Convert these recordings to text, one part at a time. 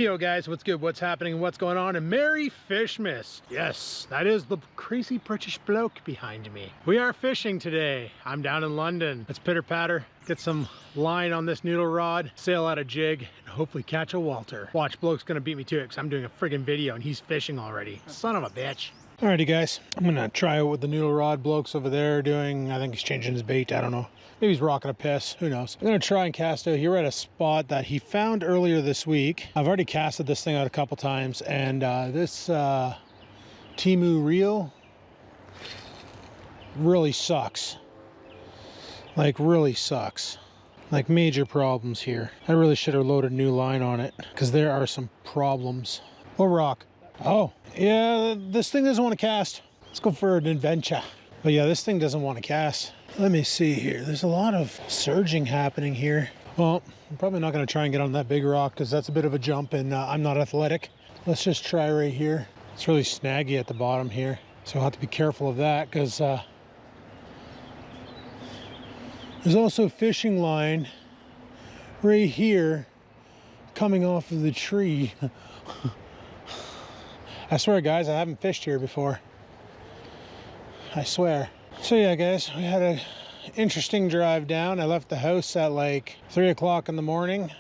Yo guys, what's good, what's happening, what's going on, and Merry Fishmas. Yes, that is the crazy British bloke behind me. We are fishing today. I'm down in London. Let's pitter patter, get some line on this noodle rod, sail out a jig, and hopefully catch a Walter. Watch, bloke's gonna beat me to it because I'm doing a friggin' video and he's fishing already. Son of a bitch. Alrighty guys, I'm gonna try it with the noodle rod. Bloke's over there doing, I think he's changing his bait, I don't know. Maybe he's rocking a piss, who knows. I'm gonna try and cast out here at a spot that he found earlier this week. I've already casted this thing out a couple times, and this Temu reel really sucks. Like really sucks. Like major problems here. I really should have loaded new line on it because there are some problems. What rock? Oh, yeah, this thing doesn't want to cast. Let's go for an adventure. But yeah, this thing doesn't want to cast. Let me see here. There's a lot of surging happening here. Well, I'm probably not going to try and get on that big rock because that's a bit of a jump and I'm not athletic. Let's just try right here. It's really snaggy at the bottom here. So I'll have to be careful of that because there's also fishing line right here coming off of the tree. I swear guys, I haven't fished here before. I swear. So yeah guys, we had an interesting drive down. I left the house at like 3 o'clock in the morning.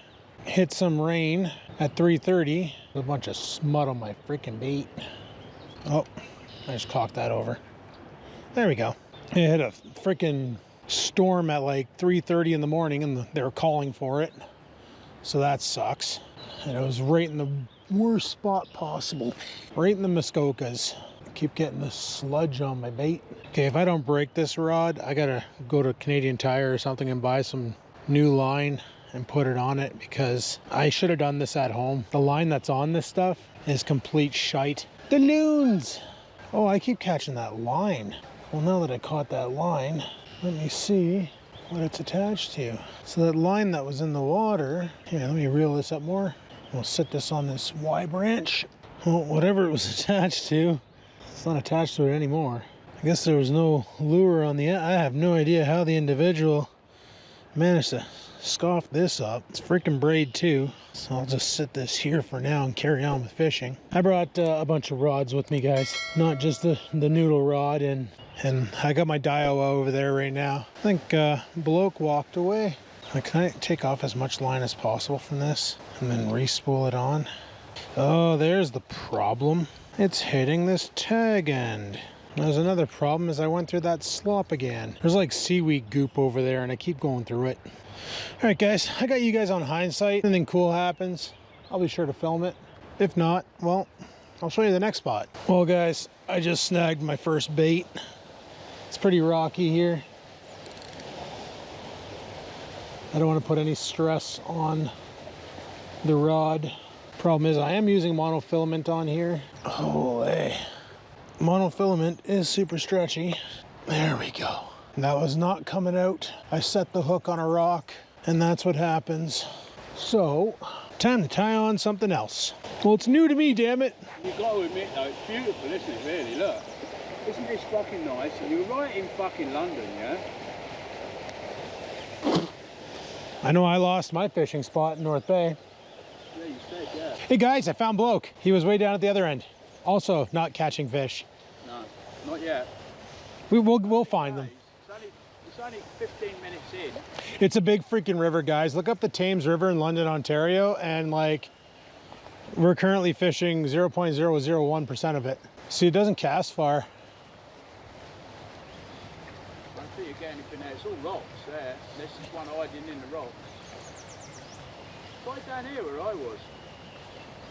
Hit some rain at 3:30. A bunch of smut on my freaking bait. Oh, I just cocked that over. There we go. It hit a freaking storm at like 3:30 in the morning and they were calling for it. So that sucks. And it was right in the worst spot possible. Right in the Muskokas. Keep getting the sludge on my bait. Okay, if I don't break this rod, I gotta go to Canadian Tire or something and buy some new line and put it on it because I should have done this at home. The line that's on this stuff is complete shite. The loons! Oh, I keep catching that line. Well, now that I caught that line, let me see what it's attached to. So that line that was in the water, here, let me reel this up more. We'll set this on this Y branch. Well, whatever it was attached to, it's not attached to it anymore. I guess there was no lure on the end. I have no idea how the individual managed to scoff this up. It's freaking braid too. So I'll just sit this here for now and carry on with fishing. I brought a bunch of rods with me, guys. Not just the noodle rod, and I got my Daiwa over there right now. I think bloke walked away. Can I take off as much line as possible from this and then re-spool it on? Oh, there's the problem. It's hitting this tag end. There's another problem is I went through that slop again. There's like seaweed goop over there and I keep going through it. All right, guys, I got you guys on hindsight. Anything cool happens, I'll be sure to film it. If not, well, I'll show you the next spot. Well, guys, I just snagged my first bait. It's pretty rocky here. I don't want to put any stress on the rod. Problem is I am using monofilament on here. Oh, hey. Monofilament is super stretchy. There we go. That was not coming out. I set the hook on a rock and that's what happens. So, time to tie on something else. Well, it's new to me, damn it. You've got to admit though, it's beautiful, isn't it, really? Look. Isn't this fucking nice? And you're right in fucking London, yeah? I know I lost my fishing spot in North Bay. Yeah, you said, yeah. Hey guys, I found bloke. He was way down at the other end. Also not catching fish. No, not yet. We'll find them. It's only 15 minutes in. It's a big freaking river, guys. Look up the Thames River in London, Ontario, and like we're currently fishing 0.001% of it. See, it doesn't cast far. I don't think you get anything there. It's all rocks there. There's just one hiding in the rocks. Right down here where I was.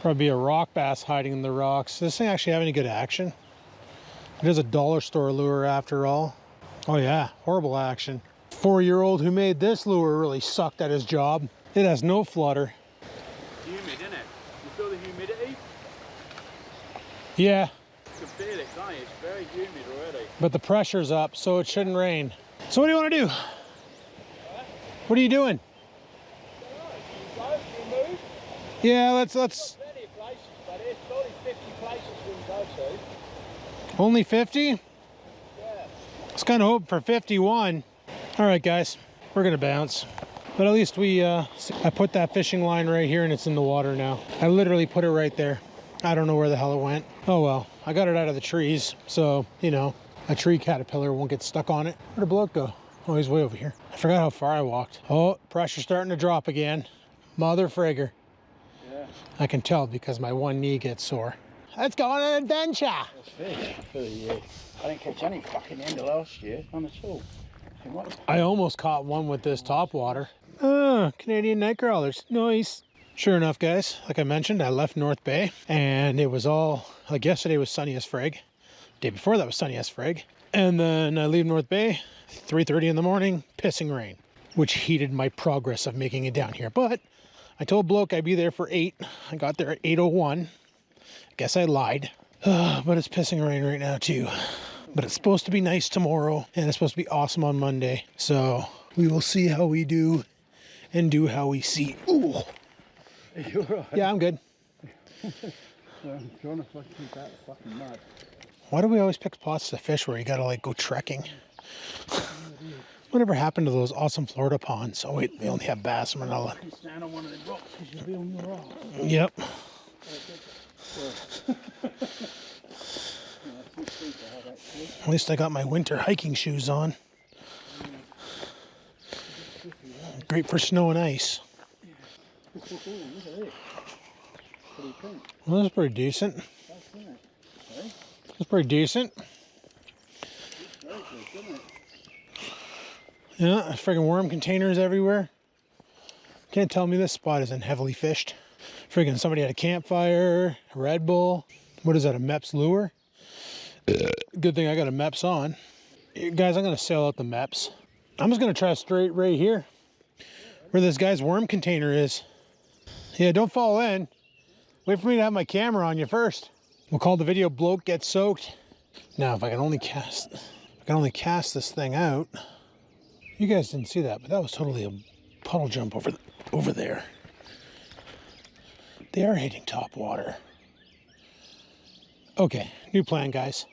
Probably a rock bass hiding in the rocks. Does this thing actually have any good action? It is a dollar store lure after all. Oh yeah, horrible action. 4-year-old who made this lure really sucked at his job. It has no flutter. Humid, isn't it? You feel the humidity? Yeah. You can feel it, can't you? It's very humid already. But the pressure's up, so it shouldn't rain. So what do you want to do? What are you doing? Yeah, let's. Plenty of places, but there's probably 50 places we can go to. Only 50? Yeah. I was kind of hoping for 51. All right, guys, we're gonna bounce. But at least I put that fishing line right here and it's in the water now. I literally put it right there. I don't know where the hell it went. Oh well, I got it out of the trees. So, you know, a tree caterpillar won't get stuck on it. Where'd the bloke go? Oh, he's way over here. I forgot how far I walked. Oh, pressure's starting to drop again. Mother frigger. Yeah. I can tell because my one knee gets sore. Let's go on an adventure. That's fish for the year. I didn't catch any fucking end of last year, none at all. I almost caught one with this top water. Oh, Canadian night crawlers. Nice. Sure enough, guys, like I mentioned, I left North Bay and it was all, like yesterday was sunny as frig. Day before that was sunny as frig. And then I leave North Bay, 3:30 in the morning, pissing rain, which heated my progress of making it down here. But I told bloke I'd be there for 8. I got there at 8:01. Guess I lied. But it's pissing rain right now too. But it's supposed to be nice tomorrow and it's supposed to be awesome on Monday. So we will see how we do and do how we see. Ooh. Are you alright? Yeah, I'm good. I'm trying to fucking keep out the fucking mud. Why do we always pick spots to fish where you gotta like go trekking? Whatever happened to those awesome Florida ponds? Oh wait, they only have bass and manila. You can stand on one of the rocks because you'll be on your rock. Yep. At least I got my winter hiking shoes on. Great for snow and ice. Well, that's pretty decent. That's pretty decent. Yeah, friggin' worm containers everywhere. Can't tell me this spot isn't heavily fished. Friggin' somebody had a campfire, a Red Bull. What is that, a Meps lure? Good thing I got a Meps on. Guys, I'm gonna sail out the Meps. I'm just gonna try straight right here where this guy's worm container is. Yeah, don't fall in. Wait for me to have my camera on you first. We'll call the video Bloke Gets Soaked. Now, if I can only cast this thing out. You guys didn't see that, but that was totally a puddle jump over there. They are hitting top water. Okay, new plan, guys.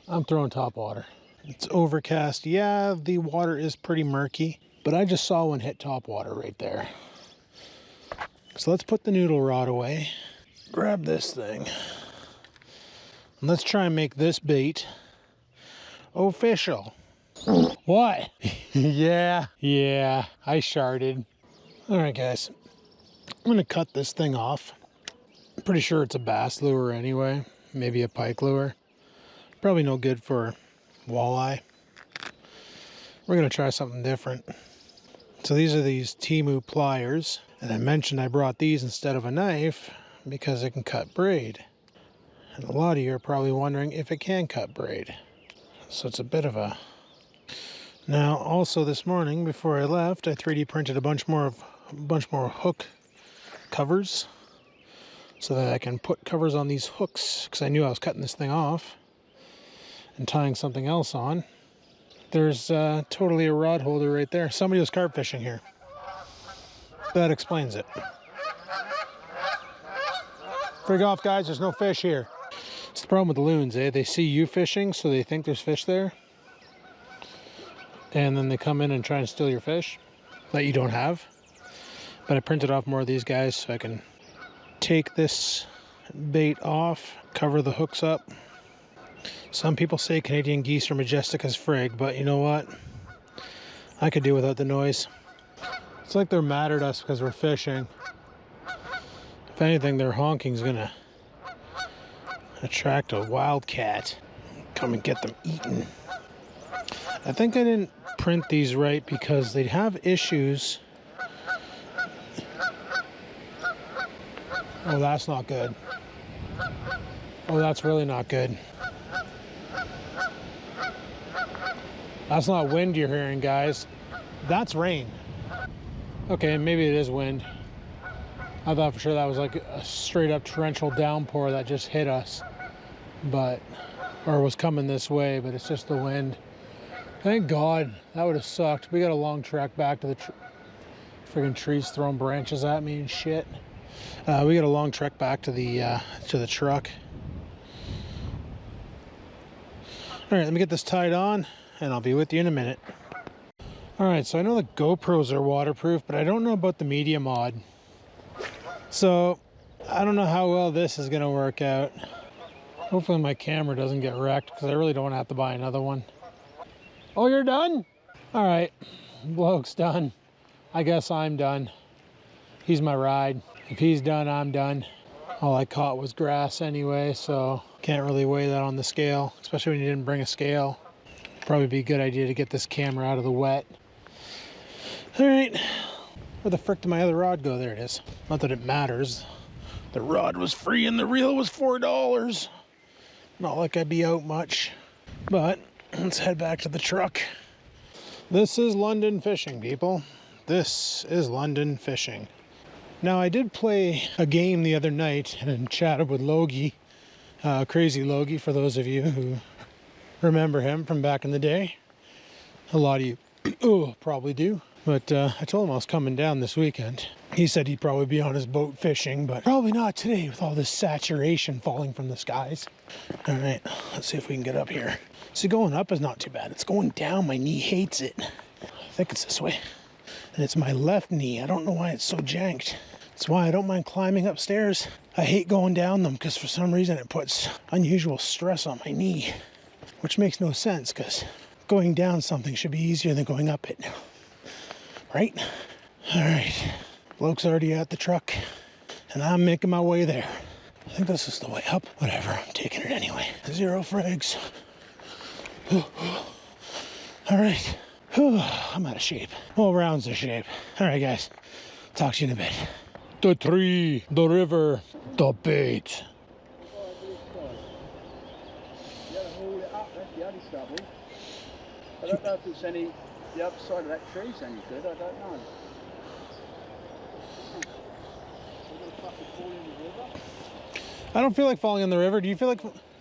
I'm throwing top water. It's overcast. Yeah, the water is pretty murky, but I just saw one hit top water right there. So let's put the noodle rod away. Grab this thing. And let's try and make this bait official. What? Yeah, I sharted. All right, guys. I'm gonna cut this thing off. I'm pretty sure it's a bass lure anyway. Maybe a pike lure. Probably no good for walleye. We're gonna try something different. So these are these Temu pliers. And I mentioned I brought these instead of a knife because it can cut braid. And a lot of you are probably wondering if it can cut braid. So it's a bit of a... Now, also this morning before I left, I 3D printed a bunch more hook covers so that I can put covers on these hooks because I knew I was cutting this thing off and tying something else on. There's totally a rod holder right there. Somebody was carp fishing here. That explains it. Frig off, guys. There's no fish here. It's the problem with the loons, eh? They see you fishing, so they think there's fish there. And then they come in and try and steal your fish that you don't have. But I printed off more of these guys so I can take this bait off, cover the hooks up. Some people say Canadian geese are majestic as frig, but you know what? I could do without the noise. It's like they're mad at us because we're fishing. If anything, their honking's gonna attract a wildcat. Come and get them eaten. I think I didn't print these right because they'd have issues. Oh, that's not good. Oh, that's really not good. That's not wind you're hearing, guys. That's rain. Okay, maybe it is wind. I thought for sure that was like a straight up torrential downpour that just hit us. Or was coming this way, but it's just the wind. Thank God, that would have sucked. We got a long trek back to the friggin' trees throwing branches at me and shit. We got a long trek back to the truck. All right, let me get this tied on and I'll be with you in a minute. All right, so I know the GoPros are waterproof, but I don't know about the media mod. So I don't know how well this is gonna work out. Hopefully my camera doesn't get wrecked because I really don't want to have to buy another one. Oh, you're done? All right, bloke's done. I guess I'm done. He's my ride. If he's done, I'm done. All I caught was grass anyway, so can't really weigh that on the scale, especially when you didn't bring a scale. Probably be a good idea to get this camera out of the wet. All right, where the frick did my other rod go? There it is. Not that it matters. The rod was free and the reel was $4. Not like I'd be out much, but let's head back to the truck. This is London fishing, people. This is London fishing. Now, I did play a game the other night and chatted with Logie, Crazy Logie, for those of you who remember him from back in the day. A lot of you probably do. But I told him I was coming down this weekend. He said he'd probably be on his boat fishing, but probably not today with all this saturation falling from the skies. All right, let's see if we can get up here. See, going up is not too bad. It's going down. My knee hates it. I think it's this way. And it's my left knee. I don't know why it's so janked. That's why I don't mind climbing upstairs. I hate going down them because for some reason it puts unusual stress on my knee, which makes no sense because going down something should be easier than going up it. Right? All right. Bloke's already at the truck and I'm making my way there. I think this is the way up. Whatever, I'm taking it anyway. 0 frags. All right. I'm out of shape. All rounds of shape. All right, guys. Talk to you in a bit. The tree, the river, the bait. You gotta hold it up, that's the only trouble. I don't know if it's any, the other side of that tree's any good, I don't know. We're gonna fucking fall in the river? I don't feel like falling in the river. Do you feel like...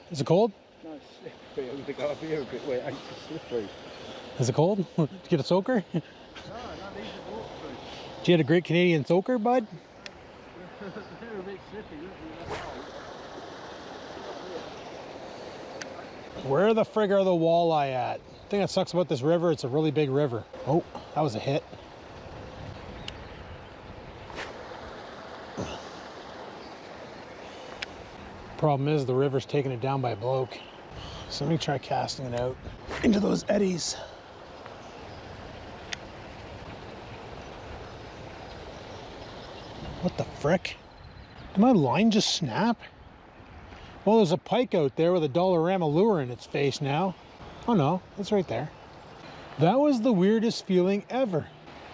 Is it cold? No, it's slippery. I'm gonna go up here a bit where it ain't so slippery. Is it cold? Did you get a soaker? No, these are waterproof. Did you get a Great Canadian soaker, bud? They're a bit slippy, look at that hole. Where the frig are the walleye at? The thing that sucks about this river, it's a really big river. Oh, that was a hit. Problem is the river's taking it down by a bloke. So let me try casting it out into those eddies. What the frick? Did my line just snap? Well, there's a pike out there with a Dollarama lure in its face now. Oh no, it's right there. That was the weirdest feeling ever.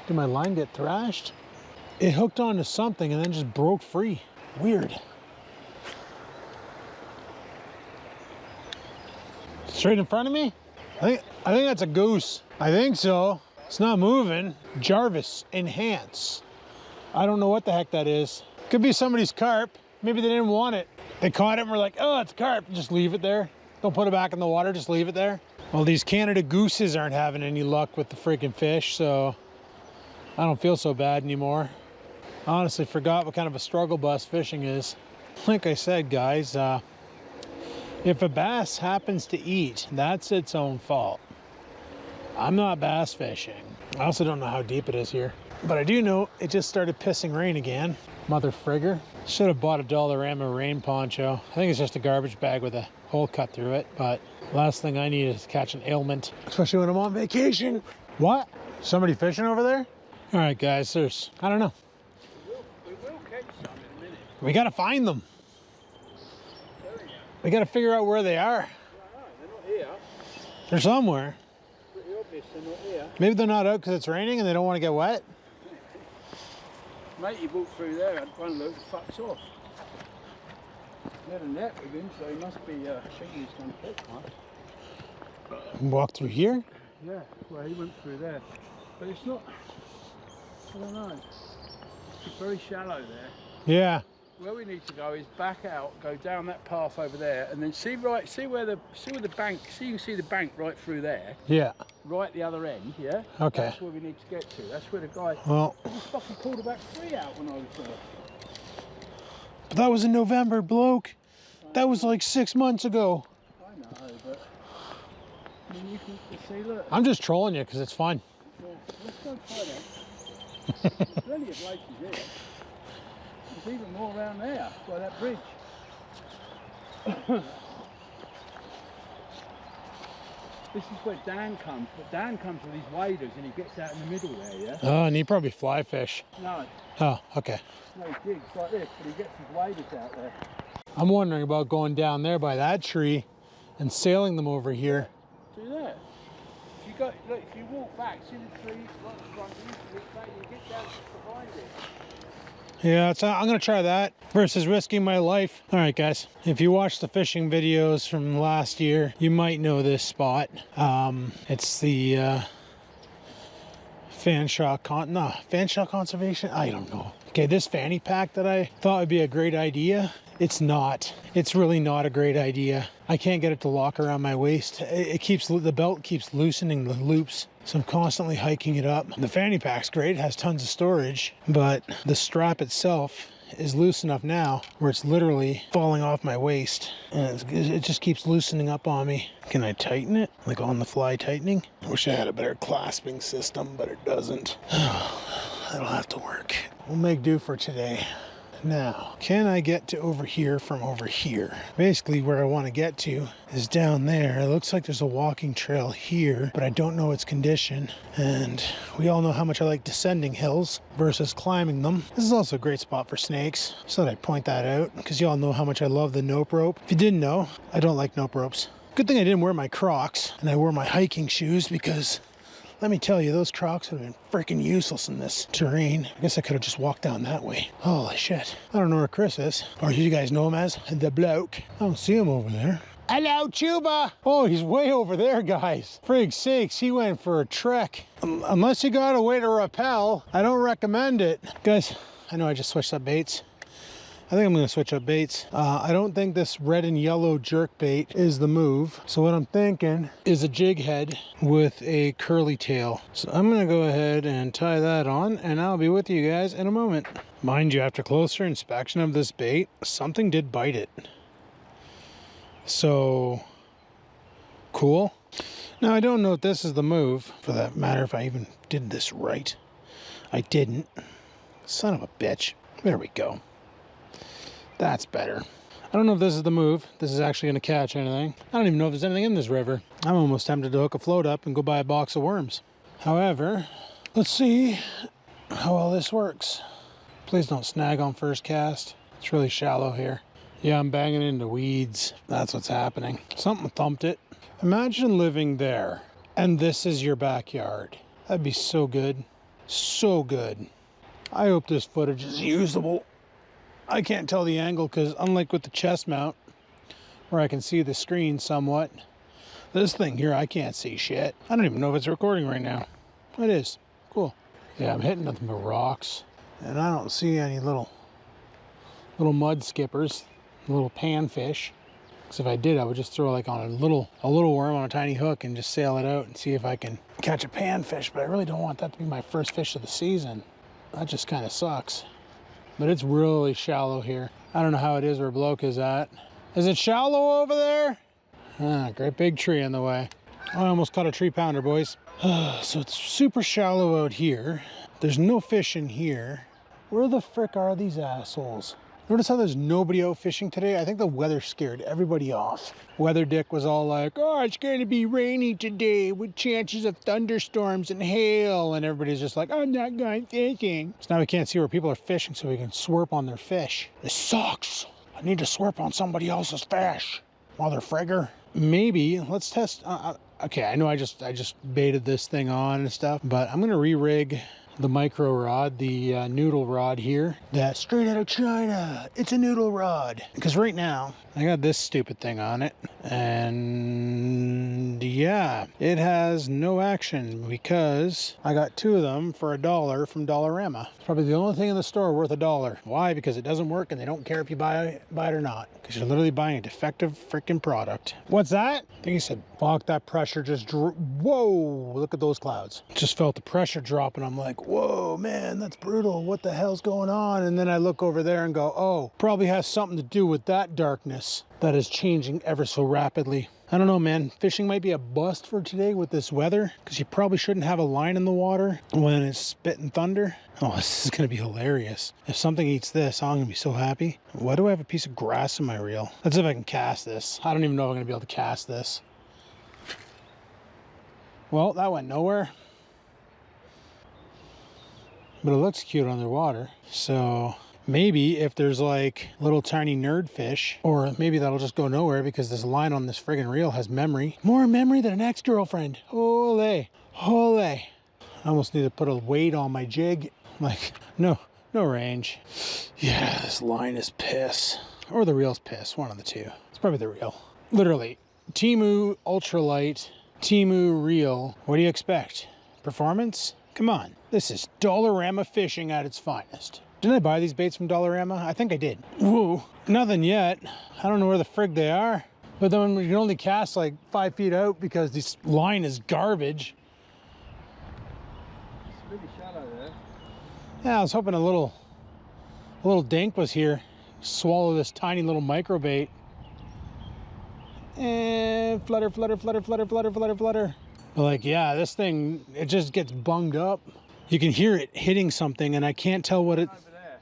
Did my line get thrashed? It hooked onto something and then just broke free. Weird. Straight in front of me? I think that's a goose. I think so. It's not moving. Jarvis, enhance. I don't know what the heck that is. Could be somebody's carp. Maybe they didn't want it. They caught it and were like, oh, it's a carp. Just leave it there. Don't put it back in the water, just leave it there. Well, these Canada gooses aren't having any luck with the freaking fish, so I don't feel so bad anymore. I honestly forgot what kind of a struggle bus fishing is. Like I said, guys, if a bass happens to eat, that's its own fault. I'm not bass fishing. I also don't know how deep it is here. But I do know it just started pissing rain again. Mother frigger. Should have bought a Dollarama rain poncho. I think it's just a garbage bag with a hole cut through it. But last thing I need is to catch an ailment, especially when I'm on vacation. What? Somebody fishing over there? All right, guys, I don't know. We will catch some in a minute. We got to find them. We got to figure out where they are. They're not here. They're somewhere. Pretty obvious they're not here. Maybe they're not out because it's raining and they don't want to get wet. Mate, he walked through there and one of those fucks off. He had a net with him, so he must be thinking he's going to catch one. Walk through here? Yeah, well, he went through there. But it's not, I don't know. It's very shallow there. Yeah. Where we need to go is back out, go down that path over there, and then see where the bank. You can see the bank right through there. Yeah. Right the other end. Yeah. Okay. That's where we need to get to. That's where the guy. Well. He just fucking pulled about 3 out when I was there. But that was in November, bloke. That was like 6 months ago. I know, but I mean, you can see. Look. I'm just trolling you because it's fun. Yeah. let's go try that. There's plenty of places here. There's even more around there by that bridge. This is where Dan comes, but Dan comes with his waders and he gets out in the middle there, yeah? Oh, and he probably fly fish. No, Oh, okay. no jigs like this, but he gets his waders out there. I'm wondering about going down there by that tree and sailing them over here. Do that. If you go, look, if you walk back, see the trees, right in front of you, you walk back, you get down just behind it. Yeah, I'm gonna try that versus risking my life. All right, guys, if you watched the fishing videos from last year, you might know this spot. It's the Fanshawe Conservation. I don't know. Okay, this fanny pack that I thought would be a great idea, it's not. It's really not a great idea. I can't get it to lock around my waist. The belt keeps loosening the loops, so I'm constantly hiking it up. The fanny pack's great, it has tons of storage, but the strap itself is loose enough now where it's literally falling off my waist, and it just keeps loosening up on me. Can I tighten it? Like on the fly tightening? I wish I had a better clasping system, but it doesn't. That'll have to work. We'll make do for today. Now, can I get to over here from over here? Basically, where I want to get to is down there. It looks like there's a walking trail here, but I don't know its condition. And we all know how much I like descending hills versus climbing them. This is also a great spot for snakes. So I'd point that out because you all know how much I love the nope rope. If you didn't know, I don't like nope ropes. Good thing I didn't wear my Crocs and I wore my hiking shoes, because let me tell you, those Crocs would have been freaking useless in this terrain. I guess I could have just walked down that way. Holy shit. I don't know where Chris is. Or you guys know him as the bloke. I don't see him over there. Hello, Chuba. Oh, he's way over there, guys. Frig sakes, he went for a trek. Unless you got a way to rappel, I don't recommend it. Guys, I know I just switched up baits. I think I'm gonna switch up baits. I don't think this red and yellow jerk bait is the move. So what I'm thinking is a jig head with a curly tail. So I'm gonna go ahead and tie that on, and I'll be with you guys in a moment. Mind you, after closer inspection of this bait, something did bite it. So, cool. Now I don't know if this is the move, for that matter, if I even did this right. I didn't. Son of a bitch. There we go. That's better. I don't know if this is the move. This is actually going to catch anything. I don't even know if there's anything in this river. I'm almost tempted to hook a float up and go buy a box of worms. However, let's see how well this works. Please don't snag on first cast. It's really shallow here. Yeah, I'm banging into weeds. That's what's happening. Something thumped it. Imagine living there and this is your backyard. That'd be so good. So good. I hope this footage is usable. I can't tell the angle because unlike with the chest mount, where I can see the screen somewhat, this thing here, I can't see shit. I don't even know if it's recording right now. It is. Cool. Yeah, I'm hitting nothing but rocks. And I don't see any little mud skippers, little panfish. Because if I did, I would just throw like on a little worm on a tiny hook and just sail it out and see if I can catch a panfish. But I really don't want that to be my first fish of the season. That just kind of sucks. But it's really shallow here. I don't know how it is where Bloke is at. Is it shallow over there? Ah, great big tree in the way. I almost caught a tree pounder, boys. So it's super shallow out here. There's no fish in here. Where the frick are these assholes? Notice how there's nobody out fishing today? I think the weather scared everybody off. Weather Dick was all like, oh, it's going to be rainy today with chances of thunderstorms and hail. And everybody's just like, I'm not going fishing. So now we can't see where people are fishing so we can swerp on their fish. This sucks. I need to swerp on somebody else's fish. Mother frigger. Maybe, let's test. Okay, I know I just baited this thing on and stuff, but I'm going to re-rig the micro rod, the noodle rod here. That's straight out of China. It's a noodle rod. Because right now, I got this stupid thing on it. And yeah, it has no action because I got 2 of them for $1 from Dollarama. It's probably the only thing in the store worth $1. Why? Because it doesn't work and they don't care if you buy it or not. Because you're literally buying a defective freaking product. What's that? I think he said, fuck, that pressure just drew. Whoa, look at those clouds. Just felt the pressure drop and I'm like, whoa, man, that's brutal. What the hell's going on? And then I look over there and go, oh, probably has something to do with that darkness that is changing ever so rapidly. I don't know, man. Fishing might be a bust for today with this weather, because you probably shouldn't have a line in the water when it's spitting thunder. Oh, this is going to be hilarious. If something eats this, I'm going to be so happy. Why do I have a piece of grass in my reel? Let's see if I can cast this. I don't even know if I'm going to be able to cast this. Well, that went nowhere. But it looks cute underwater. So maybe if there's like little tiny nerd fish, or maybe that'll just go nowhere because this line on this friggin' reel has memory. More memory than an ex-girlfriend. Holy, holy. I almost need to put a weight on my jig. Like, no range. Yeah, this line is piss. Or the reel's piss, one of the two. It's probably the reel. Literally, Temu ultralight, Temu reel. What do you expect? Performance? Come on. This is Dollarama fishing at its finest. Didn't I buy these baits from Dollarama? I think I did. Whoa, nothing yet. I don't know where the frig they are. But then we can only cast like 5 feet out because this line is garbage. It's really shallow there. Yeah, I was hoping a little dink was here. Swallow this tiny little micro bait. And flutter, flutter, flutter, flutter, flutter, flutter, flutter. But like, yeah, this thing, it just gets bunged up. You can hear it hitting something, and I can't tell what it... Over there.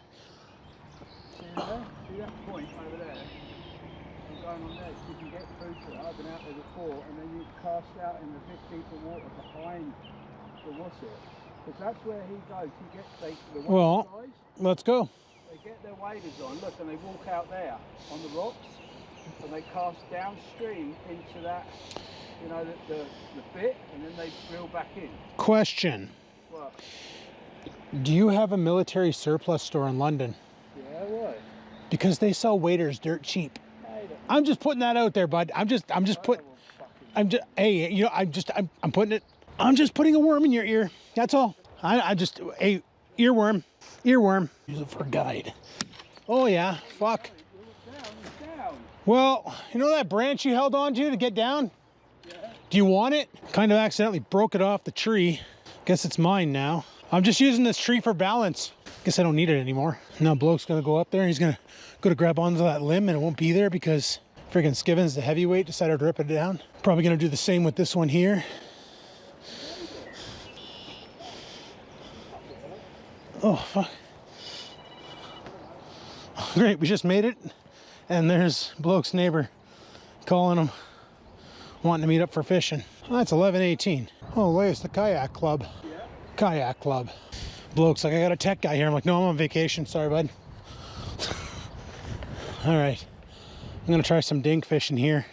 See there? See that point over there? I'm going on there, so you can get through to it. I've been out there before, and then you cast out in the bit deeper water behind the wasser. Because that's where he goes. He gets the Well, guys. let's go. They get their waders on, look, and they walk out there on the rocks, and they cast downstream into that, you know, the bit, and then they reel back in. Question. What? Do you have a military surplus store in London? Yeah, why? Because they sell waders dirt cheap. I'm just putting that out there, bud. I'm just hey, you know, I'm putting a worm in your ear. That's all. Hey, earworm. Use it for a guide. Oh yeah, fuck. Well, you know that branch you held on to get down? Yeah. Do you want it? Kind of accidentally broke it off the tree. Guess it's mine now. I'm just using this tree for balance. Guess I don't need it anymore. Now bloke's gonna go up there. He's gonna go to grab onto that limb and it won't be there because freaking Skivens, the heavyweight, decided to rip it down. Probably gonna do the same with this one here. Oh, fuck. Great, we just made it. And there's bloke's neighbor calling him, wanting to meet up for fishing. Oh, that's 11:18. Oh, it's the kayak club. Yeah. Kayak club. Bloke's like, I got a tech guy here. I'm like, no, I'm on vacation. Sorry, bud. All right. I'm going to try some dink fishing here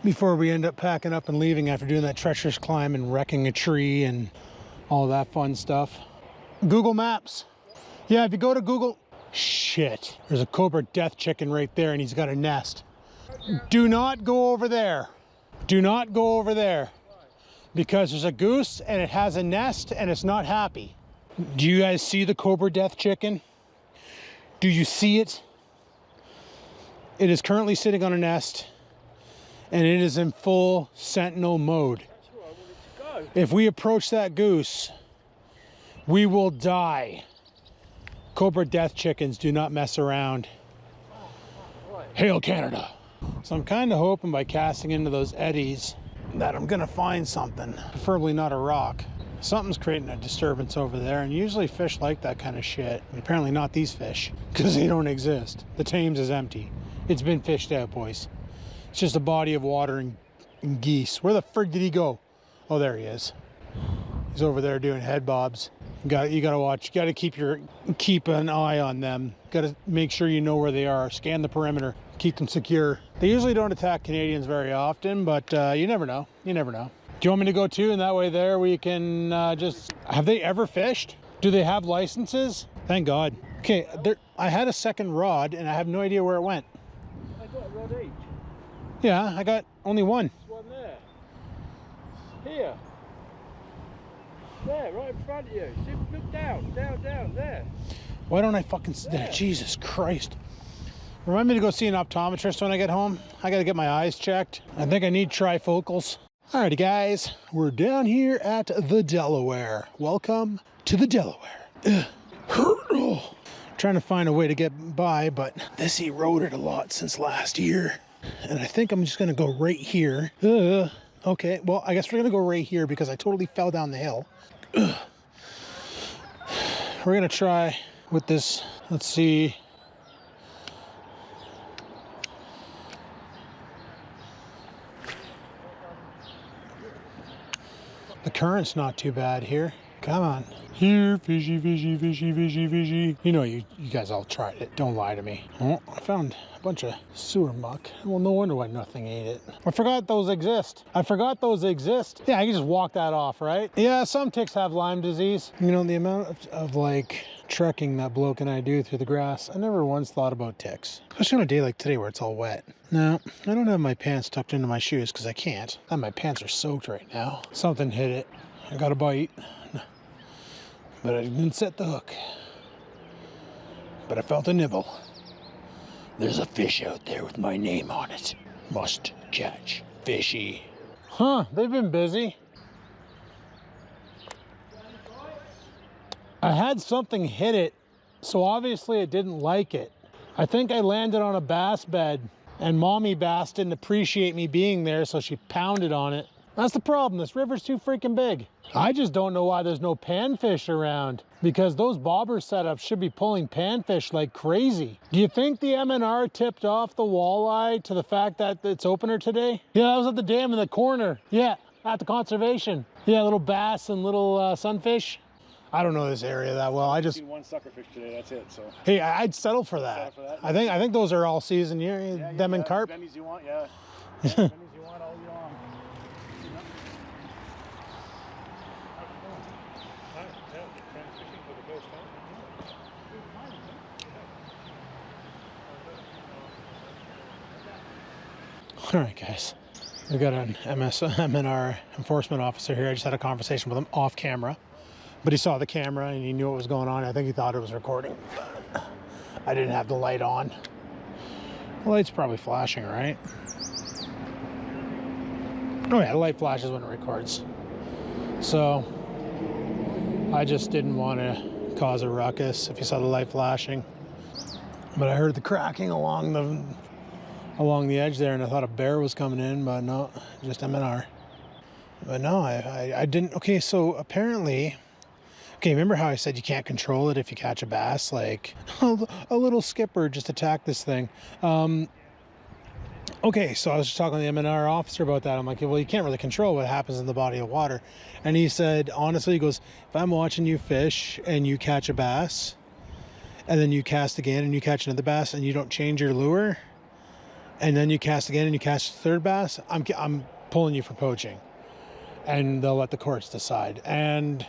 before we end up packing up and leaving after doing that treacherous climb and wrecking a tree and all that fun stuff. Google Maps. Yeah, if you go to Google... Shit. There's a cobra death chicken right there and he's got a nest. Do not go over there. Do not go over there. Because there's a goose and it has a nest and it's not happy. Do you guys see the cobra death chicken? Do you see it? It is currently sitting on a nest and it is in full sentinel mode. That's where I wanted to go. If we approach that goose, we will die. Cobra death chickens do not mess around. Right. Hail Canada. So I'm kind of hoping by casting into those eddies that I'm gonna find something, preferably not a rock. Something's creating a disturbance over there, and usually fish like that kind of shit. But apparently not these fish, because they don't exist. The Thames is empty. It's been fished out, boys. It's just a body of water and geese. Where the frig did he go? Oh, there he is. He's over there doing head bobs. You gotta watch. You gotta keep an eye on them. Gotta make sure you know where they are. Scan the perimeter. Keep them secure. They usually don't attack Canadians very often, but you never know. You never know. Do you want me to go too? And that way there we can just... Have they ever fished? Do they have licenses? Thank God. Okay, I had a second rod and I have no idea where it went. I got a rod each. Yeah, I got only one. There's one there. Here. There, right in front of you. See, look down, there. Why don't I fucking... There. Jesus Christ. Remind me to go see an optometrist when I get home. I gotta get my eyes checked. I think I need trifocals. Alrighty guys, we're down here at the Delaware. Welcome to the Delaware. Oh. Trying to find a way to get by, but this eroded a lot since last year. And I think I'm just gonna go right here. Okay, well, I guess we're gonna go right here because I totally fell down the hill. We're gonna try with this, let's see. The current's not too bad here. Come on. Here, fishy, fishy, fishy, fishy, fishy. You know, you guys all tried it. Don't lie to me. Oh, I found a bunch of sewer muck. Well, no wonder why nothing ate it. I forgot those exist. I forgot those exist. Yeah, I can just walk that off, right? Yeah, some ticks have Lyme disease. You know, the amount of like trekking that bloke and I do through the grass, I never once thought about ticks. Especially on a day like today where it's all wet. No, I don't have my pants tucked into my shoes because I can't. And my pants are soaked right now. Something hit it. I got a bite. But I didn't set the hook. But I felt a nibble. There's a fish out there with my name on it. Must catch fishy. Huh, they've been busy. I had something hit it, so obviously it didn't like it. I think I landed on a bass bed, and mommy bass didn't appreciate me being there, so she pounded on it. That's the problem, this river's too freaking big. I just don't know why there's no panfish around, because those bobber setups should be pulling panfish like crazy. Do you think the MNR tipped off the walleye to the fact that it's opener today? Yeah, I was at the dam in the corner. Yeah, at the conservation. Yeah, little bass and little sunfish. I don't know this area that well. I just seen one suckerfish today. That's it. So hey, I'd settle for that. I think those are all season. Yeah, them and carp. Bennies you want, yeah. Bennies you want all year long. All right, guys. We got an MNR enforcement officer here. I just had a conversation with him off camera. But he saw the camera and he knew what was going on. I think he thought it was recording. But I didn't have the light on. The light's probably flashing, right? Oh yeah, the light flashes when it records. So I just didn't want to cause a ruckus if you saw the light flashing. But I heard the cracking along the edge there, and I thought a bear was coming in, but no, just MNR. But no, I didn't. Okay, so apparently, okay, remember how I said you can't control it if you catch a bass? Like, a little skipper just attacked this thing. Okay, so I was just talking to the MNR officer about that. I'm like, well, you can't really control what happens in the body of water. And he said, honestly, he goes, if I'm watching you fish and you catch a bass, and then you cast again and you catch another bass and you don't change your lure, and then you cast again and you catch the third bass, I'm pulling you for poaching. And they'll let the courts decide. And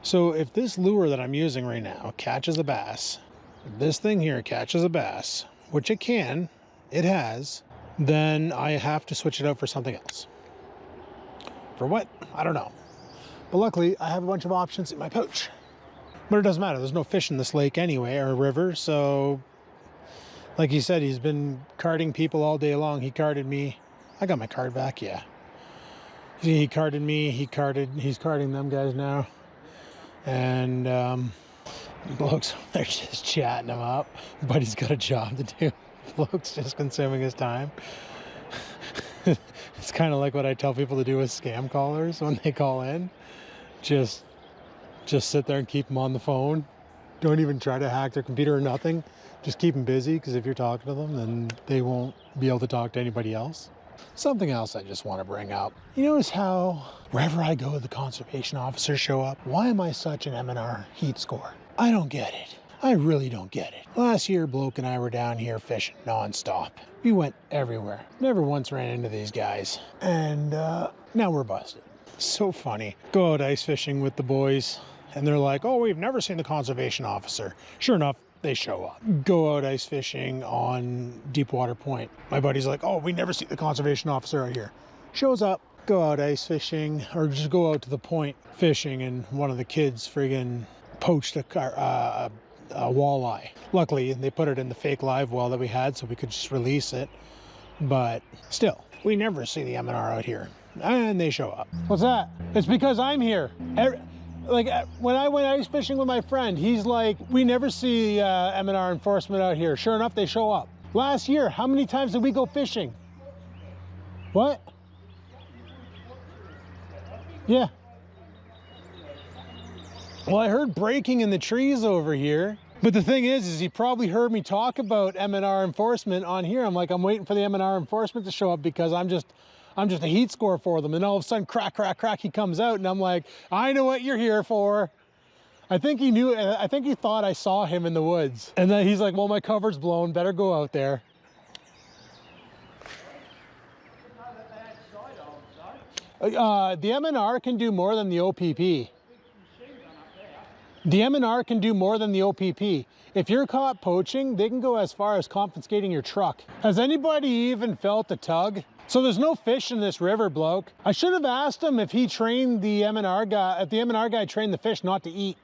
so if this lure that I'm using right now catches a bass, if this thing here catches a bass, which it can, it has, then I have to switch it out for something else. For what? I don't know. But luckily, I have a bunch of options in my pouch. But it doesn't matter. There's no fish in this lake anyway, or river, so like he said, he's been carding people all day long. He carded me. I got my card back, yeah. He carded me, he's carding them guys now. And blokes, they're just chatting him up, but he's got a job to do. Blokes just consuming his time. It's kind of like what I tell people to do with scam callers when they call in. Just sit there and keep them on the phone. Don't even try to hack their computer or nothing. Just keep them busy, because if you're talking to them, then they won't be able to talk to anybody else. Something else I just want to bring up. You notice how wherever I go, the conservation officers show up? Why am I such an MNR heat score? I don't get it. I really don't get it. Last year, Bloke and I were down here fishing nonstop. We went everywhere. Never once ran into these guys. And now we're busted. So funny. Go out ice fishing with the boys, and they're like, oh, we've never seen the conservation officer. Sure enough, they show up. Go out ice fishing on Deepwater Point. My buddy's like, oh, we never see the conservation officer out here. Shows up. Go out ice fishing, or just go out to the point fishing, and one of the kids friggin' poached a walleye. Luckily, they put it in the fake live well that we had, so we could just release it. But still, we never see the MNR out here. And they show up. What's that? It's because I'm here. Like when I went ice fishing with my friend, he's like, we never see M&R enforcement out here. Sure enough, they show up. Last year, how many times did we go fishing? What? Yeah. Well, I heard breaking in the trees over here. But the thing is he probably heard me talk about M&R enforcement on here. I'm like, I'm waiting for the M&R enforcement to show up because I'm just a heat score for them. And all of a sudden, crack, crack, crack, he comes out and I'm like, I know what you're here for. I think he knew, I think he thought I saw him in the woods. And then he's like, well, my cover's blown, better go out there. The M&R can do more than the OPP. The M&R can do more than the OPP. If you're caught poaching, they can go as far as confiscating your truck. Has anybody even felt a tug? So there's no fish in this river, bloke. I should have asked him if he trained the M&R guy, if the M&R guy trained the fish not to eat.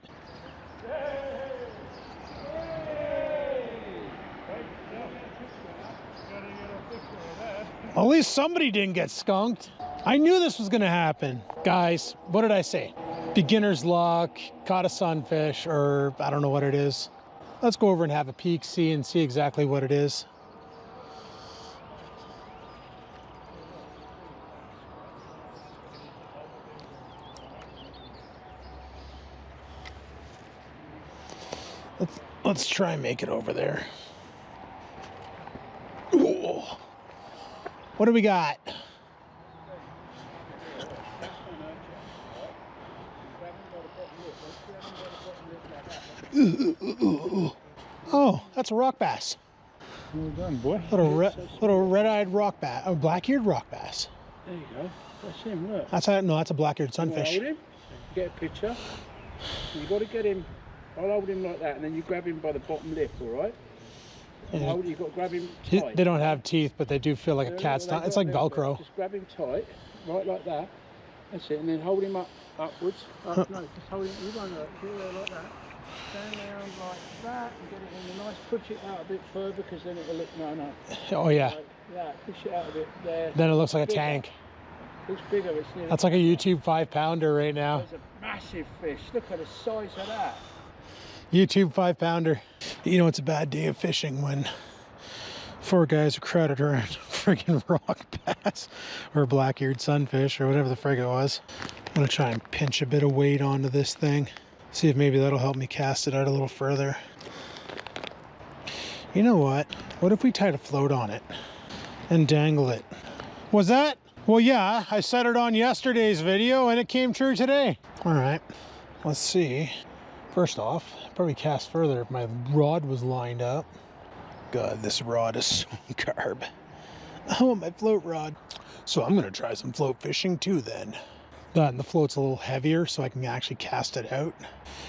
At least somebody didn't get skunked. I knew this was gonna happen. Guys, what did I say? Beginner's luck, caught a sunfish, or I don't know what it is. Let's go over and have a peek, see exactly what it is. Let's try and make it over there. Ooh. What do we got? Oh, that's a rock bass. Well done, boy. Little red-eyed rock bass, a black-eared rock bass. There you go. That's him, look. That's a black-eared sunfish. Hold him, get a picture. You got to get him. I'll hold him like that, and then you grab him by the bottom lip, all right? Yeah. You've got to grab him tight. They don't have teeth, but they do feel like a cat's tongue. It's like Velcro. Just grab him tight, right like that. That's it, and then hold him upwards. No, just hold him. You run like that. Stand down like that and get it in the nice. Push it out a bit further because then it'll look Oh yeah. Like that. Push it out a bit there. Then it looks like bigger. A tank. Looks bigger. It's nearly. That's like a YouTube 5-pounder right now. That's a massive fish. Look at the size of that. YouTube 5-pounder. You know, it's a bad day of fishing when 4 guys are crowded around friggin' rock bass or black-eared sunfish or whatever the frig it was. I'm gonna try and pinch a bit of weight onto this thing. See if maybe that'll help me cast it out a little further. You know what? What if we tied a float on it and dangle it? Was that? Well, yeah, I set it on yesterday's video and it came true today. All right, let's see. First off, I'd probably cast further if my rod was lined up. God, this rod is so carb. I want my float rod. So I'm gonna try some float fishing too then. And the float's a little heavier so I can actually cast it out.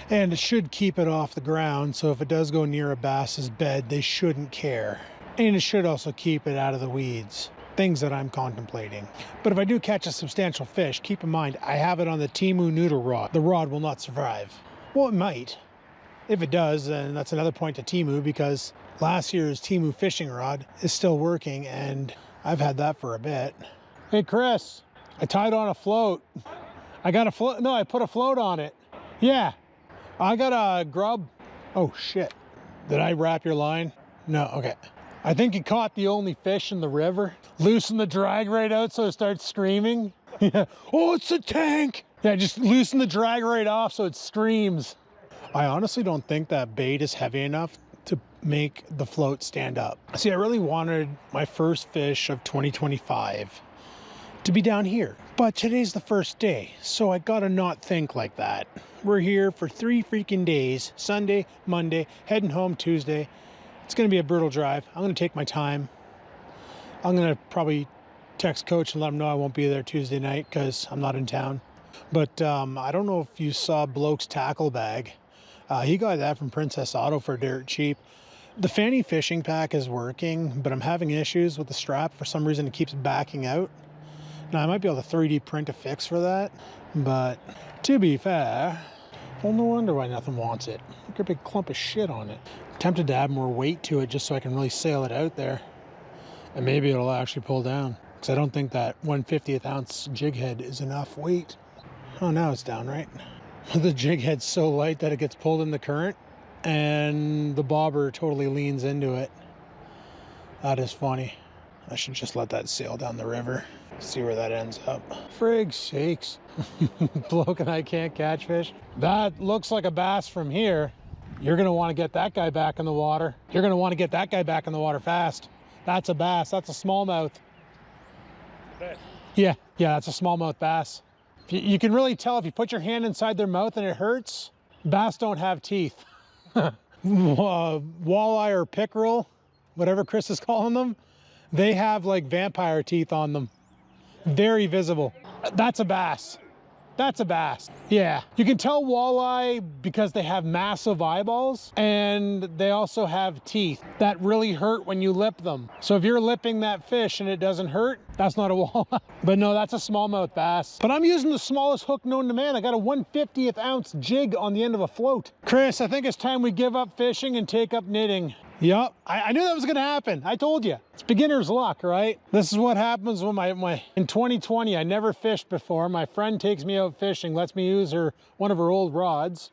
And it should keep it off the ground, so if it does go near a bass's bed, they shouldn't care. And it should also keep it out of the weeds. Things that I'm contemplating. But if I do catch a substantial fish, keep in mind, I have it on the Temu noodle rod. The rod will not survive. Well, it might. If it does, then that's another point to Temu, because last year's Temu fishing rod is still working and I've had that for a bit. Hey Chris, I tied on a float. I got a float, no, I put a float on it. Yeah, I got a grub. Oh shit, did I wrap your line? No, okay. I think you caught the only fish in the river. Loosen the drag right out so it starts screaming. Yeah, oh, it's a tank. Yeah, just loosen the drag right off so it screams. I honestly don't think that bait is heavy enough to make the float stand up. See, I really wanted my first fish of 2025 to be down here, but today's the first day, so I gotta not think like that. We're here for 3 freaking days, Sunday, Monday, heading home Tuesday. It's gonna be a brutal drive. I'm gonna take my time. I'm gonna probably text coach and let him know I won't be there Tuesday night because I'm not in town. But I don't know if you saw Bloke's tackle bag. He got that from Princess Auto for dirt cheap. The Fanny fishing pack is working, but I'm having issues with the strap. For some reason, it keeps backing out. Now, I might be able to 3D print a fix for that, but to be fair, well, no wonder why nothing wants it. Look at a big clump of shit on it. I'm tempted to add more weight to it just so I can really sail it out there. And maybe it'll actually pull down, because I don't think that 1/50th ounce jig head is enough weight. Oh, now it's down, right? The jig head's so light that it gets pulled in the current and the bobber totally leans into it. That is funny. I should just let that sail down the river. See where that ends up. Frig sakes. Bloke and I can't catch fish. That looks like a bass from here. You're gonna want to get that guy back in the water. You're gonna want to get that guy back in the water fast. That's a bass. That's a smallmouth. Yeah, that's a smallmouth bass. You can really tell if you put your hand inside their mouth and it hurts. Bass don't have teeth. Walleye or pickerel, whatever Chris is calling them, they have like vampire teeth on them. Very visible. That's a bass. That's a bass. Yeah, you can tell walleye because they have massive eyeballs and they also have teeth that really hurt when you lip them. So if you're lipping that fish and it doesn't hurt, that's not a walleye. But no, that's a smallmouth bass. But I'm using the smallest hook known to man. I got a 1/50th ounce jig on the end of a float. Chris, I think it's time we give up fishing and take up knitting. Yup, I knew that was gonna happen. I told you, it's beginner's luck, right? This is what happens when in 2020, I never fished before. My friend takes me out fishing, lets me use one of her old rods.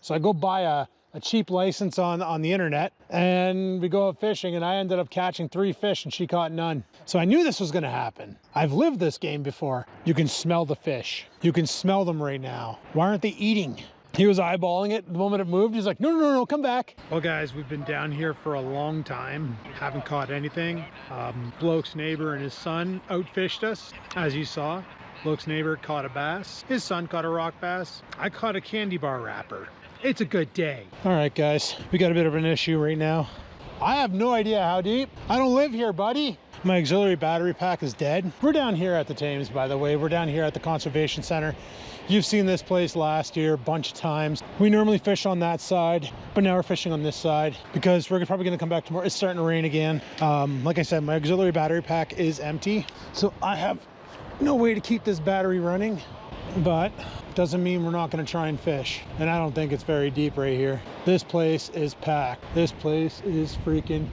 So I go buy a cheap license on the internet and we go out fishing and I ended up catching 3 fish and she caught none. So I knew this was gonna happen. I've lived this game before. You can smell the fish. You can smell them right now. Why aren't they eating? He was eyeballing it. The moment it moved, he's like, no, come back. Well, guys, we've been down here for a long time. Haven't caught anything. Bloke's neighbor and his son outfished us, as you saw. Bloke's neighbor caught a bass. His son caught a rock bass. I caught a candy bar wrapper. It's a good day. All right, guys, we got a bit of an issue right now. I have no idea how deep. I don't live here, buddy. My auxiliary battery pack is dead. We're down here at the Thames, by the way. We're down here at the Conservation Center. You've seen this place last year a bunch of times. We normally fish on that side, but now we're fishing on this side because we're probably gonna come back tomorrow. It's starting to rain again. Like I said, my auxiliary battery pack is empty. So I have no way to keep this battery running, but doesn't mean we're not gonna try and fish. And I don't think it's very deep right here. This place is packed. This place is freaking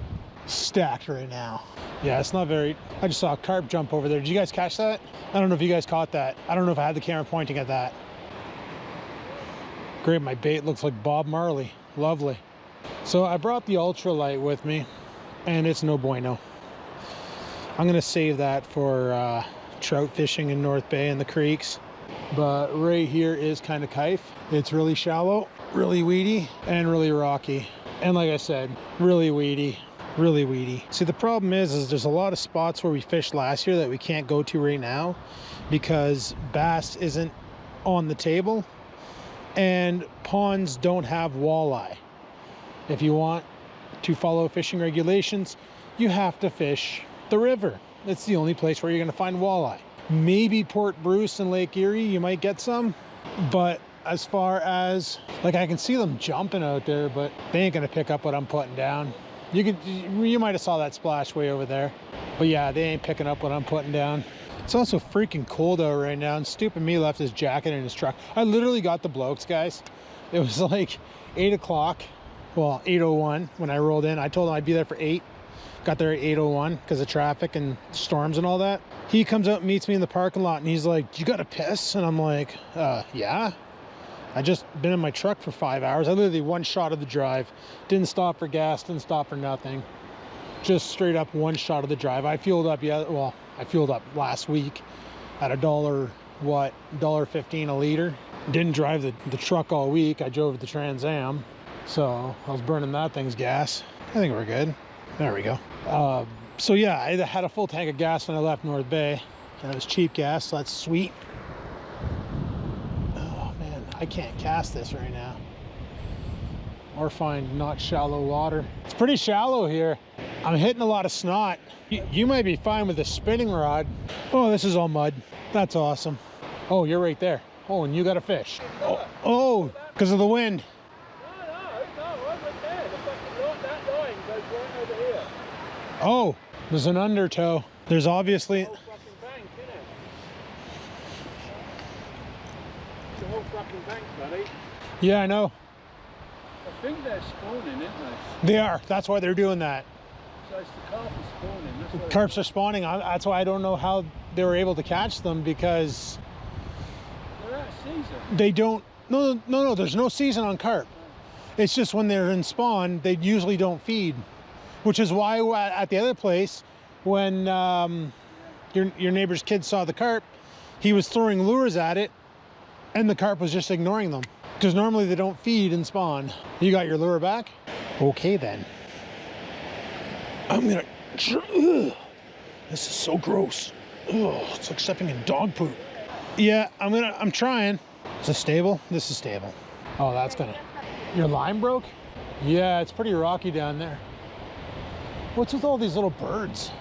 stacked right now. Yeah, it's not very, I just saw a carp jump over there. Did you guys catch that? I don't know if you guys caught that. I don't know if I had the camera pointing at that. Great, my bait looks like Bob Marley. Lovely. So I brought the ultralight with me and it's no bueno. I'm gonna save that for trout fishing in North Bay and the creeks. But right here is kind of kife. It's really shallow, really weedy, and really rocky. And like I said, really weedy. Really weedy. See, the problem is there's a lot of spots where we fished last year that we can't go to right now because bass isn't on the table and ponds don't have walleye. If you want to follow fishing regulations, you have to fish the river. It's the only place where you're going to find walleye. Maybe Port Bruce and Lake Erie, you might get some, but as far as, like, I can see them jumping out there, but they ain't going to pick up what I'm putting down. You might have saw that splash way over there, but yeah, they ain't picking up what I'm putting down. It's also freaking cold out right now, and stupid me left his jacket in his truck. I literally got the blokes, guys. It was like 8 o'clock, well, 8:01 when I rolled in. I told him I'd be there for 8. Got there at 8:01 because of traffic and storms and all that. He comes out and meets me in the parking lot, and he's like, "You got to piss?" And I'm like, yeah. I just been in my truck for 5 hours. I literally one shot of the drive. Didn't stop for gas, didn't stop for nothing. Just straight up one shot of the drive. I fueled up, I fueled up last week at $1.15 a liter. Didn't drive the truck all week. I drove the Trans Am. So I was burning that thing's gas. I think we're good. There we go. So yeah, I had a full tank of gas when I left North Bay. And it was cheap gas, so that's sweet. I can't cast this right now or find not shallow water. It's pretty shallow here. I'm hitting a lot of snot. You might be fine with a spinning rod. Oh, this is all mud. That's awesome. Oh, you're right there. Oh, and you got a fish. Oh, because of the wind. No, I'm right there. That line goes right over here. Oh, there's an undertow. There's obviously... The whole fucking bank, buddy. Yeah, I know. I think they're spawning, aren't they? They are. That's why they're doing that. So it's the carp is spawning. That's why Carps are spawning. That's why I don't know how they were able to catch them, because they're out of season. they don't No. There's no season on carp. It's just when they're in spawn, they usually don't feed, which is why at the other place, when your neighbor's kid saw the carp, he was throwing lures at it, and the carp was just ignoring them because normally they don't feed and spawn. You got your lure back? Okay then. I'm gonna. Ugh, this is so gross. Ugh, it's like stepping in dog poop. Yeah, I'm trying. Is this stable? This is stable. Oh, that's gonna. Your line broke? Yeah, it's pretty rocky down there. What's with all these little birds?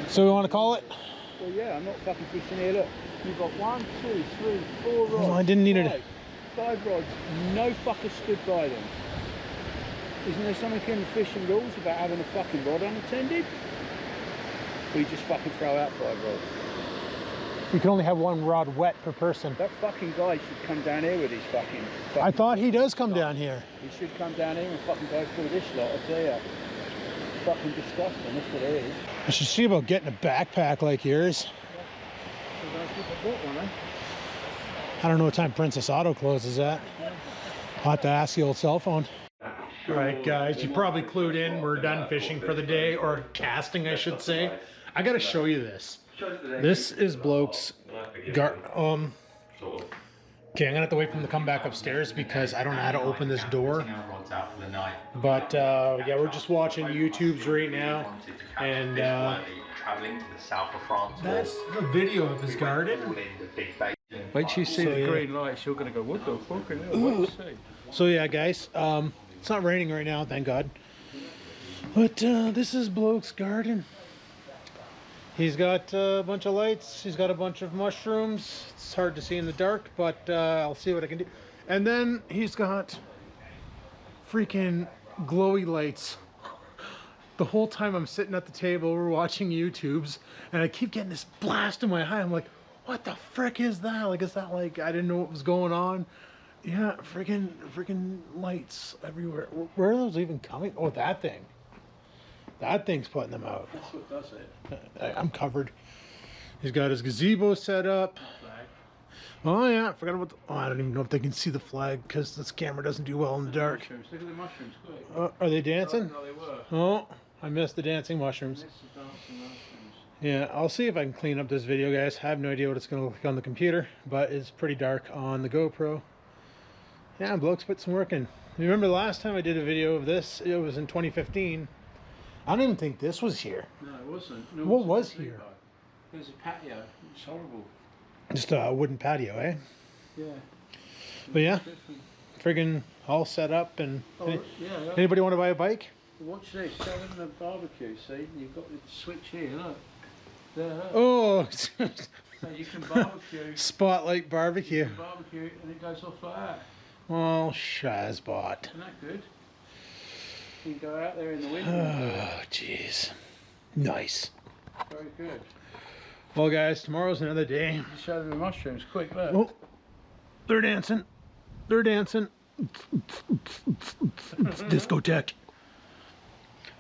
So we want to call it? Well, yeah, I'm not fucking fishing here. Look, you've got 1, 2, 3, 4 rods. Well, I didn't need it. 5 rods. No fucker stood by them. Isn't there something in the fishing rules about having a fucking rod unattended? Or you just fucking throw out 5 rods? You can only have 1 rod wet per person. That fucking guy should come down here with his fucking I thought he does come down here. He should come down here and fucking go through this lot, I tell ya. Fucking disgusting, that's what it is. I should see about getting a backpack like yours. I don't know what time Princess Auto closes at. I'll have to ask the old cell phone. All right, guys, you probably clued in. We're done fishing for the day, or casting, I should say. I gotta show you this. This is Bloke's okay, I'm gonna have to wait for him to come back upstairs because I don't know how to open this door. But yeah, we're just watching YouTubes right now, and traveling to the south of France. that's the video of his garden. Wait till you see the yeah. green lights, you're gonna go, what the fuck? What do you say? So yeah, guys, it's not raining right now, thank God. But this is Bloke's garden. He's got a bunch of lights. He's got a bunch of mushrooms. It's hard to see in the dark, but I'll see what I can do. And then he's got freaking glowy lights. The whole time I'm sitting at the table, we're watching YouTubes, and I keep getting this blast in my eye. I'm like, what the frick is that? Like, is that like, I didn't know what was going on. Yeah, freaking lights everywhere. Where are those even coming? Oh, that thing. That thing's putting them out. That's what does it. I'm covered. He's got his gazebo set up. Flag. Oh yeah, I forgot about the, oh, I don't even know if they can see the flag because this camera doesn't do well in the dark. Mushrooms. Look at the mushrooms, quick. Are they dancing? No, they were. Oh, I missed the dancing mushrooms. This is dancing mushrooms. Yeah, I'll see if I can clean up this video, guys. I have no idea what it's going to look like on the computer, but it's pretty dark on the GoPro. Yeah, Bloke's put some work in. You remember the last time I did a video of this? It was in 2015. I don't even think this was here. No, it wasn't. No, What was here? It was a patio. It's horrible. Just a wooden patio, eh? Yeah. But yeah, friggin' all set up. And Oh, yeah. anybody want to buy a bike? Watch this. Show them the barbecue. See, you've got the switch here. Look. There. Look. Oh, So you can barbecue. Spotlight barbecue. You can barbecue, and it goes off like that. Oh, Shazbot. Isn't that good? You can go out there in the winter. Oh, jeez. Nice. Very good. Well, guys, tomorrow's another day. Just show them the mushrooms. Quick, look. Oh, they're dancing. They're dancing. It's discotheque.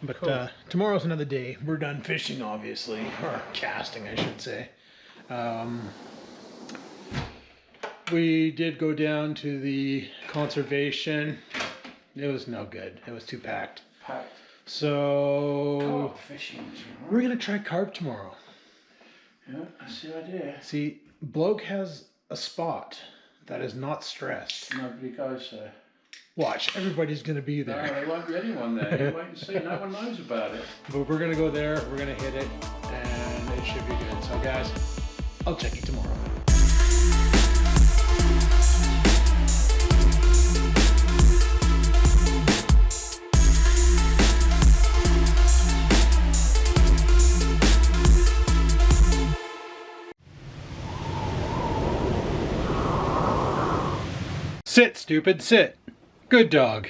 But Cool. Tomorrow's another day. We're done fishing, obviously, or casting, I should say. We did go down to the conservation. It was no good. It was too packed. Packed. So Carp fishing tomorrow. we're gonna try carp tomorrow. Yeah, that's the idea. See, Bloke has a spot that is not stressed. Nobody goes there. Watch, everybody's gonna be No, there. there won't be anyone there. You wait and see. No one knows about it. But we're gonna go there, we're gonna hit it, and it should be good. So guys, I'll check you tomorrow. Sit, stupid, sit. Good dog.